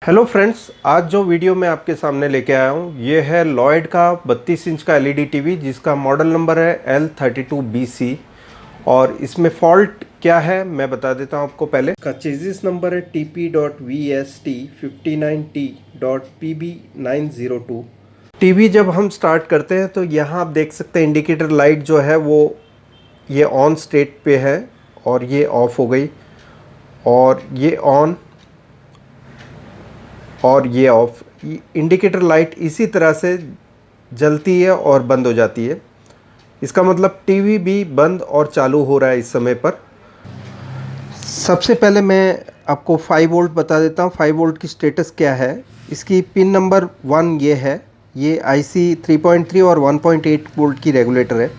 Hello friends, आज जो video मैं आपके सामने लेके आया हूँ ये है लॉयड का 32 इंच का एलईडी टीवी जिसका मॉडल नंबर है L32BC। और इसमें फॉल्ट क्या है मैं बता देता हूँ आपको। पहले का चेजिस नंबर है TP.VST59T.PB902। टीवी जब हम स्टार्ट करते हैं तो यहाँ आप देख सकते हैं इंडिकेटर लाइट जो है वो ये ऑन स्टेट पे है और ये ऑफ हो गई और ये ऑन और ये ऑफ। इंडिकेटर लाइट इसी तरह से जलती है और बंद हो जाती है। इसका मतलब टीवी भी बंद और चालू हो रहा है इस समय पर। सबसे पहले मैं आपको 5 वोल्ट बता देता हूँ। 5 वोल्ट की स्टेटस क्या है। इसकी पिन नंबर 1 ये है। ये IC 3.3 और 1.8 वोल्ट की रेगुलेटर है।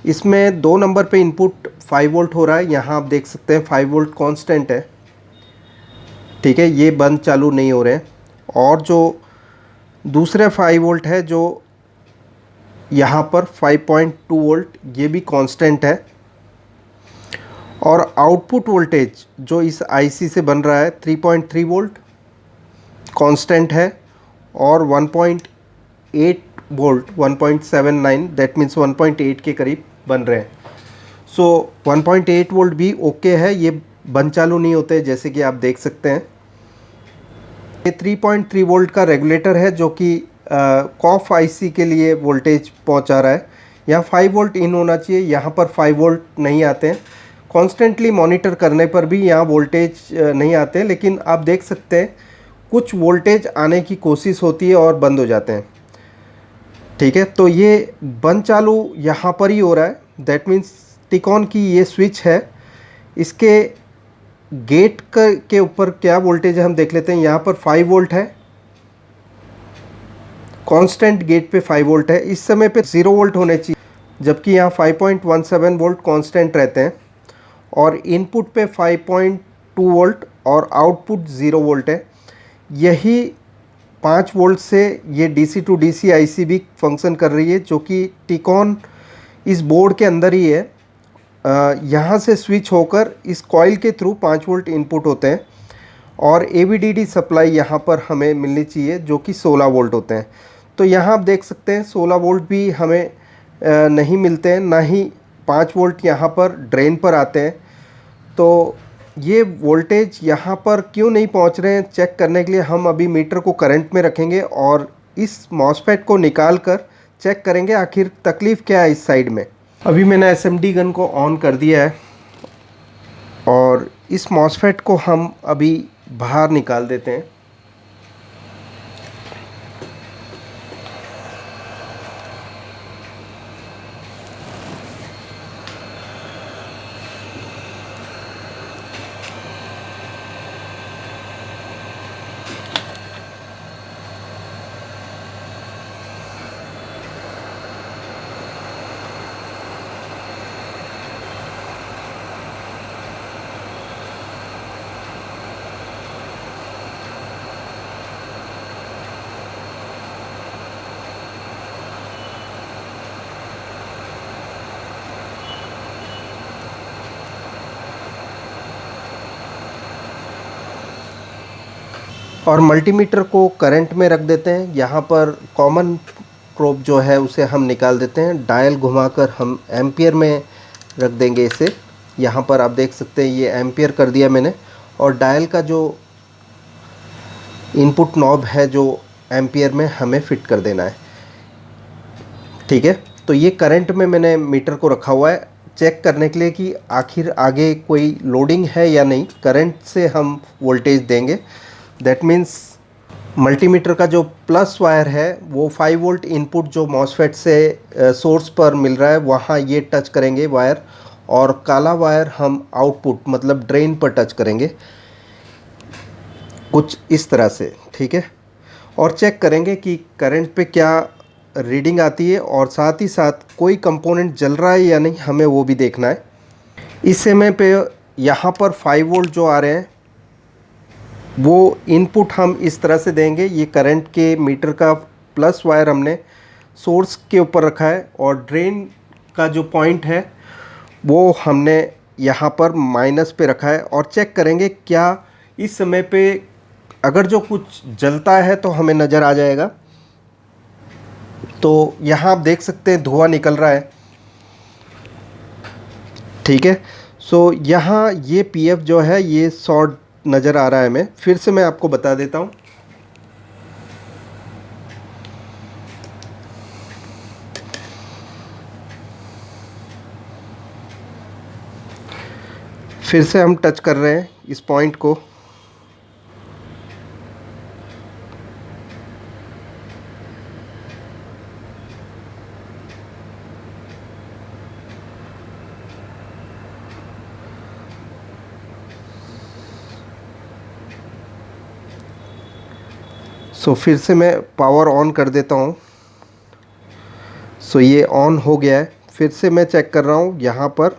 इसमें 2 नंबर पे इनपुट 5 वोल्ट हो रहा है। यहाँ आप देख सकते हैं 5 वोल्ट कांस्टेंट है, ठीक है, ये बंद चालू नहीं हो रहे हैं। और जो दूसरे 5 वोल्ट है जो यहाँ पर 5.2 वोल्ट ये भी कांस्टेंट है। और आउटपुट वोल्टेज जो इस IC से बन रहा है 3.3 वोल्ट कांस्टेंट है और 1.8 वोल्ट 1.79 दैट मीन्स 1.8 के करीब बन रहे हैं। सो 1.8 वोल्ट भी ओके है, ये बंद चालू नहीं होते जैसे कि आप देख सकते हैं। ये 3.3 वोल्ट का रेगुलेटर है जो कि कॉफ IC के लिए वोल्टेज पहुंचा रहा है। यहाँ 5 वोल्ट इन होना चाहिए, यहाँ पर 5 वोल्ट नहीं आते हैं। कॉन्स्टेंटली मॉनिटर करने पर भी यहाँ वोल्टेज नहीं आते हैं, लेकिन आप देख सकते हैं कुछ वोल्टेज आने की कोशिश होती है और बंद हो जाते हैं, ठीक है। तो ये बंद चालू यहाँ पर ही हो रहा है, दैट मीन्स टिक ऑन की ये स्विच है। इसके गेट के ऊपर क्या वोल्टेज है हम देख लेते हैं। यहाँ पर 5 वोल्ट है, कांस्टेंट गेट पे 5 वोल्ट है। इस समय पे 0 वोल्ट होने चाहिए जबकि यहाँ 5.17 वोल्ट कांस्टेंट रहते हैं। और इनपुट पे 5.2 वोल्ट और आउटपुट 0 वोल्ट है। यही 5 वोल्ट से ये DC टू DC IC भी फंक्शन कर रही है जो कि टिकॉन इस बोर्ड के अंदर ही है। यहाँ से स्विच होकर इस कॉइल के थ्रू 5 वोल्ट इनपुट होते हैं और AVDD सप्लाई यहाँ पर हमें मिलनी चाहिए जो कि 16 वोल्ट होते हैं। तो यहाँ आप देख सकते हैं 16 वोल्ट भी हमें नहीं मिलते हैं, ना ही 5 वोल्ट यहाँ पर ड्रेन पर आते हैं। तो ये वोल्टेज यहाँ पर क्यों नहीं पहुँच रहे हैं चेक करने के लिए हम अभी मीटर को करंट में रखेंगे और इस मॉसफेट को निकाल कर चेक करेंगे आखिर तकलीफ़ क्या है इस साइड में। अभी मैंने SMD गन को ऑन कर दिया है और इस मॉसफेट को हम अभी बाहर निकाल देते हैं। और मल्टीमीटर को करंट में रख देते हैं। यहाँ पर कॉमन प्रोब जो है उसे हम निकाल देते हैं। डायल घुमाकर हम एम्पियर में रख देंगे इसे। यहाँ पर आप देख सकते हैं ये एम्पियर कर दिया मैंने और डायल का जो इनपुट नॉब है जो एम्पियर में हमें फिट कर देना है, ठीक है। तो ये करंट में मैंने मीटर को रखा हुआ है चेक करने के लिए कि आखिर आगे कोई लोडिंग है या नहीं। करंट से हम वोल्टेज देंगे, दैट मीन्स मल्टीमीटर का जो प्लस वायर है वो 5 वोल्ट इनपुट जो मॉसफेट से सोर्स पर मिल रहा है वहाँ ये टच करेंगे वायर, और काला वायर हम आउटपुट मतलब ड्रेन पर टच करेंगे कुछ इस तरह से, ठीक है। और चेक करेंगे कि करंट पे क्या रीडिंग आती है और साथ ही साथ कोई कंपोनेंट जल रहा है या नहीं, हमें वो भी देखना है। इस समय पे यहाँ पर 5 वोल्ट जो आ रहे हैं वो इनपुट हम इस तरह से देंगे। ये करंट के मीटर का प्लस वायर हमने सोर्स के ऊपर रखा है और ड्रेन का जो पॉइंट है वो हमने यहाँ पर माइनस पे रखा है। और चेक करेंगे क्या इस समय पे अगर जो कुछ जलता है तो हमें नज़र आ जाएगा। तो यहाँ आप देख सकते हैं धुआं निकल रहा है, ठीक है। सो यहाँ ये पीएफ जो है ये शॉर्ट नज़र आ रहा है हमें। फिर से मैं आपको बता देता हूँ। फिर से हम टच कर रहे हैं इस पॉइंट को। सो फिर से मैं पावर ऑन कर देता हूँ। सो ये ऑन हो गया है। फिर से मैं चेक कर रहा हूँ यहाँ पर।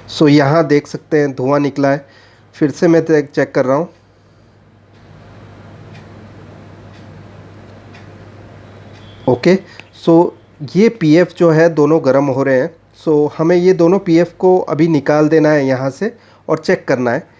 सो यहाँ देख सकते हैं धुआं निकला है। फिर से मैं चेक कर रहा हूँ। ओके। सो ये पीएफ जो है दोनों गर्म हो रहे हैं। सो हमें ये दोनों पीएफ को अभी निकाल देना है यहाँ से और चेक करना है।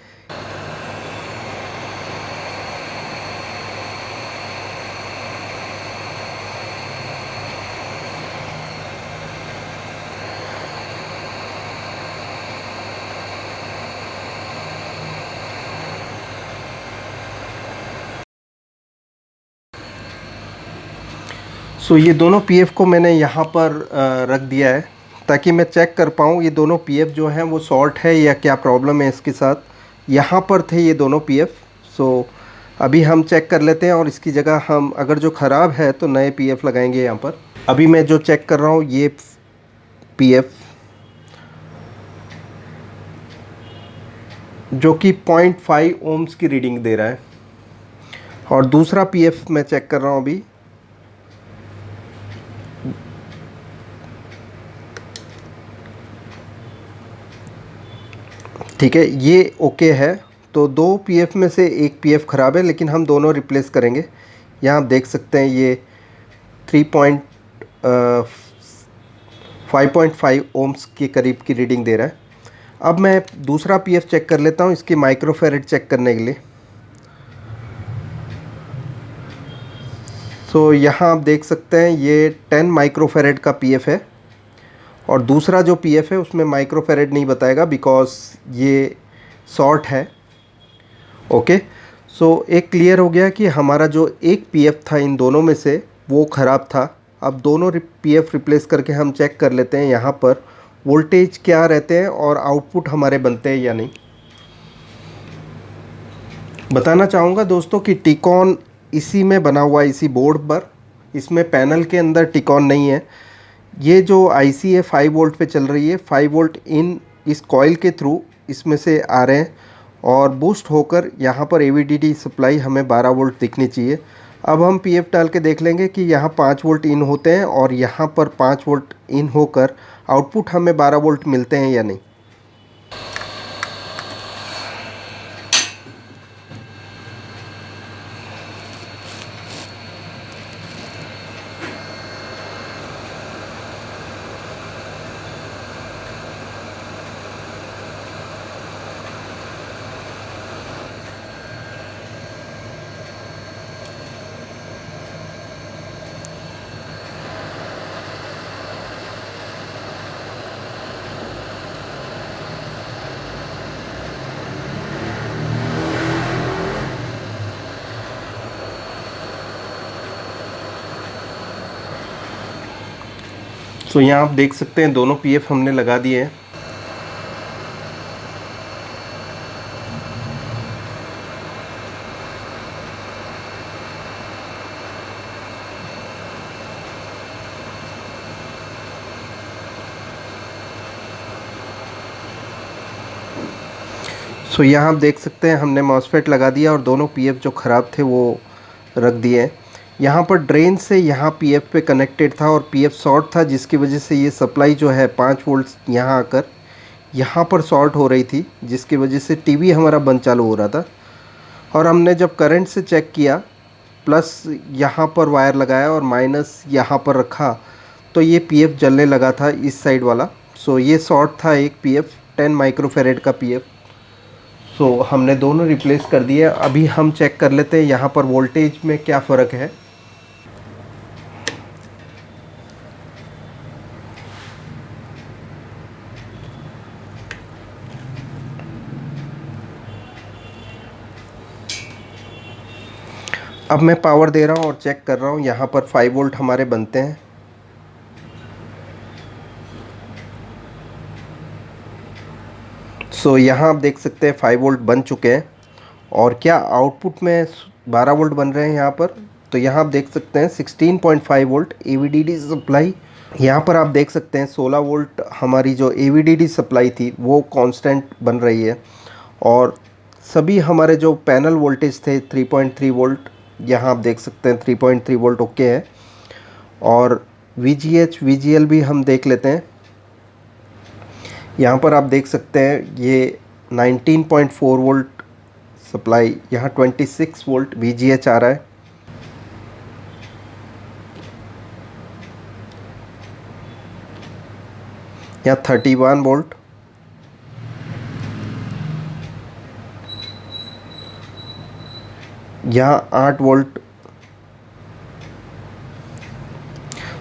सो ये दोनों पीएफ को मैंने यहाँ पर रख दिया है ताकि मैं चेक कर पाऊँ ये दोनों पीएफ जो हैं वो शॉर्ट है या क्या प्रॉब्लम है इसके साथ। यहाँ पर थे ये दोनों पीएफ। सो अभी हम चेक कर लेते हैं और इसकी जगह हम अगर जो ख़राब है तो नए पीएफ लगाएंगे यहाँ पर। अभी मैं जो चेक कर रहा हूँ ये पीएफ जो कि 0.5 ओम्स की रीडिंग दे रहा है, और दूसरा पीएफ मैं चेक कर रहा हूँ अभी। ठीक है, ये ओके है। तो दो पीएफ में से एक पीएफ ख़राब है, लेकिन हम दोनों रिप्लेस करेंगे। यहाँ आप देख सकते हैं ये 5.5 ओम्स के करीब की रीडिंग दे रहा है। अब मैं दूसरा पीएफ चेक कर लेता हूँ इसकी माइक्रोफैरेड चेक करने के लिए। तो यहाँ आप देख सकते हैं ये 10 माइक्रोफैरेड का पीएफ है, और दूसरा जो पीएफ है उसमें माइक्रोफैरेड नहीं बताएगा बिकॉज़ ये शॉर्ट है। ओके। सो एक क्लियर हो गया कि हमारा जो एक पीएफ था इन दोनों में से वो ख़राब था। अब दोनों पीएफ रिप्लेस करके हम चेक कर लेते हैं यहाँ पर वोल्टेज क्या रहते हैं और आउटपुट हमारे बनते हैं या नहीं। बताना चाहूँगा दोस्तों कि टिकॉन इसी में बना हुआ है, इसी बोर्ड पर। इसमें पैनल के अंदर टिकॉन नहीं है। ये जो आईसी है 5 वोल्ट पे चल रही है। 5 वोल्ट इन इस कॉइल के थ्रू इसमें से आ रहे हैं और बूस्ट होकर यहाँ पर एवीडीडी सप्लाई हमें 12 वोल्ट दिखनी चाहिए। अब हम पीएफ डाल के देख लेंगे कि यहाँ 5 वोल्ट इन होते हैं और यहाँ पर 5 वोल्ट इन होकर आउटपुट हमें 12 वोल्ट मिलते हैं या नहीं। तो यहाँ आप देख सकते हैं दोनों पीएफ हमने लगा दिए हैं। सो यहाँ आप देख सकते हैं हमने मॉसफेट लगा दिया और दोनों पीएफ जो ख़राब थे वो रख दिए हैं। यहाँ पर ड्रेन से यहाँ पीएफ पे कनेक्टेड था और पीएफ शॉर्ट था, जिसकी वजह से ये सप्लाई जो है 5 वोल्ट यहाँ आकर यहाँ पर शॉर्ट हो रही थी, जिसकी वजह से टीवी हमारा बंद चालू हो रहा था। और हमने जब करंट से चेक किया, प्लस यहाँ पर वायर लगाया और माइनस यहाँ पर रखा, तो ये पीएफ जलने लगा था इस साइड वाला। सो ये शॉर्ट था एक पीएफ 10 माइक्रोफैरेड का पीएफ। सो हमने दोनों रिप्लेस कर दिए। अभी हम चेक कर लेते हैं यहाँ पर वोल्टेज में क्या फ़र्क है। अब मैं पावर दे रहा हूँ और चेक कर रहा हूँ, यहाँ पर 5 वोल्ट हमारे बनते हैं। सो यहाँ आप देख सकते हैं 5 वोल्ट बन चुके हैं। और क्या आउटपुट में 12 वोल्ट बन रहे हैं यहाँ पर। तो यहाँ आप देख सकते हैं 16.5 वोल्ट AVDD सप्लाई। यहाँ पर आप देख सकते हैं 16 वोल्ट हमारी जो AVDD सप्लाई थी वो कांस्टेंट बन रही है। और सभी हमारे जो पैनल वोल्टेज थे 3.3 वोल्ट, यहाँ आप देख सकते हैं 3.3 वोल्ट ओके है। और VGH VGL भी हम देख लेते हैं। यहाँ पर आप देख सकते हैं ये 19.4 वोल्ट सप्लाई, यहाँ 26 वोल्ट VGH आ रहा है। यहाँ 31 वोल्ट, यहाँ 8 वोल्ट।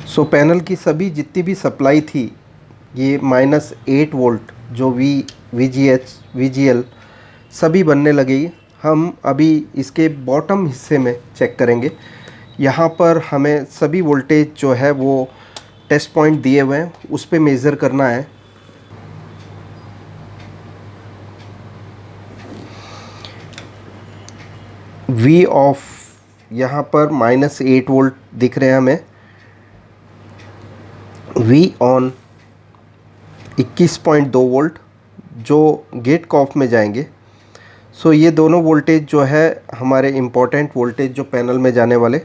सो पैनल की सभी जितनी भी सप्लाई थी ये -8 वोल्ट जो VGH VGL सभी बनने लगी। हम अभी इसके बॉटम हिस्से में चेक करेंगे। यहाँ पर हमें सभी वोल्टेज जो है वो टेस्ट पॉइंट दिए हुए हैं, उस पे मेज़र करना है। V ऑफ यहाँ पर -8 वोल्ट दिख रहे हैं हमें। V ऑन 21.2 वोल्ट जो गेट कॉफ में जाएंगे। सो ये दोनों वोल्टेज जो है हमारे इम्पोर्टेंट वोल्टेज जो पैनल में जाने वाले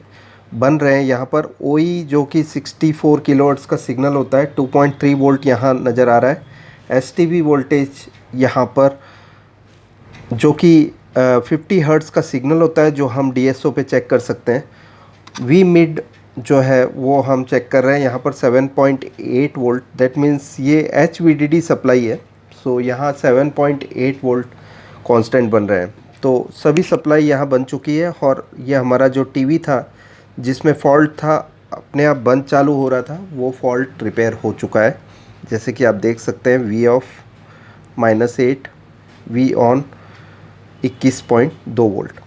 बन रहे हैं। यहाँ पर OE जो कि 64 किलोहर्ट्ज़ का सिग्नल होता है 2.3 वोल्ट यहाँ नज़र आ रहा है। STB वोल्टेज यहाँ पर जो कि 50 हर्ट्ज़ का सिग्नल होता है जो हम DSO पे चेक कर सकते हैं। V मिड जो है वो हम चेक कर रहे हैं यहाँ पर 7.8 वोल्ट, दैट मीन्स ये HVDD सप्लाई है। सो यहाँ 7.8 वोल्ट कांस्टेंट बन रहे हैं। तो सभी सप्लाई यहाँ बन चुकी है। और ये हमारा जो टीवी था जिसमें फॉल्ट था, अपने आप बंद चालू हो रहा था, वो फॉल्ट रिपेयर हो चुका है। जैसे कि आप देख सकते हैं V of -8, V on 21.2 volt.